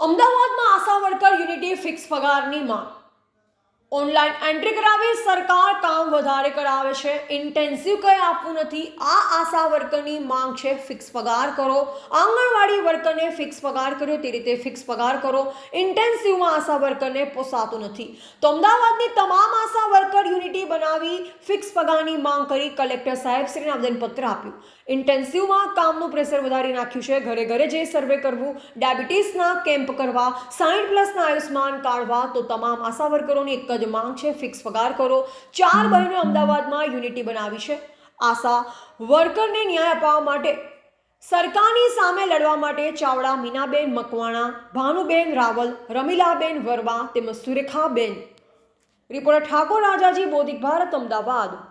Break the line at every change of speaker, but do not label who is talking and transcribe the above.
અમદાવાદમાં આશા worker unity fix પગારની માંગ. ઓનલાઈન એન્ટ્રી કરાવી સરકાર કામ વધારે કરાવે છે, ઇન્ટેન્સિવ કંઈ આપવું નથી. આ આશા વર્કરની માંગ છે ફિક્સ પગાર કરો. આંગણવાડી વર્કરને ફિક્સ પગાર કર્યો તે રીતે ફિક્સ પગાર કરો. ઇન્ટેન્સિવમાં આશા વર્કરને પોસાતું નથી. તો અમદાવાદની તમામ આશા વર્કર યુનિટી બનાવી ફિક્સ પગારની માંગ કરી કલેક્ટર સાહેબશ્રીને આવેદનપત્ર આપ્યું. ઇન્ટેન્સિવમાં કામનું પ્રેશર વધારી નાખ્યું છે. ઘરે ઘરે જઈ સર્વે કરવું, ડાયાબિટીસના કેમ્પ કરવા, 60+ આયુષ્માન કાઢવા. તો તમામ આશા વર્કરોની એક જ માંગ છે ફિક્સ પગાર કરો. 4 બહેનો અમદાવાદમાં યુનિટી બનાવી છે. આશા વર્કરને ન્યાય અપાવવા માટે, સરકારની સામે લડવા માટે ચાવડા મીનાબેન મકવાણા, ભાનુબેન રાવલ, રમીલાબેન વર્મા તેમજ સુરેખાબેન. રિપોર્ટર ઠાકોર રાજાજી, બોધિક ભારત, અમદાવાદ.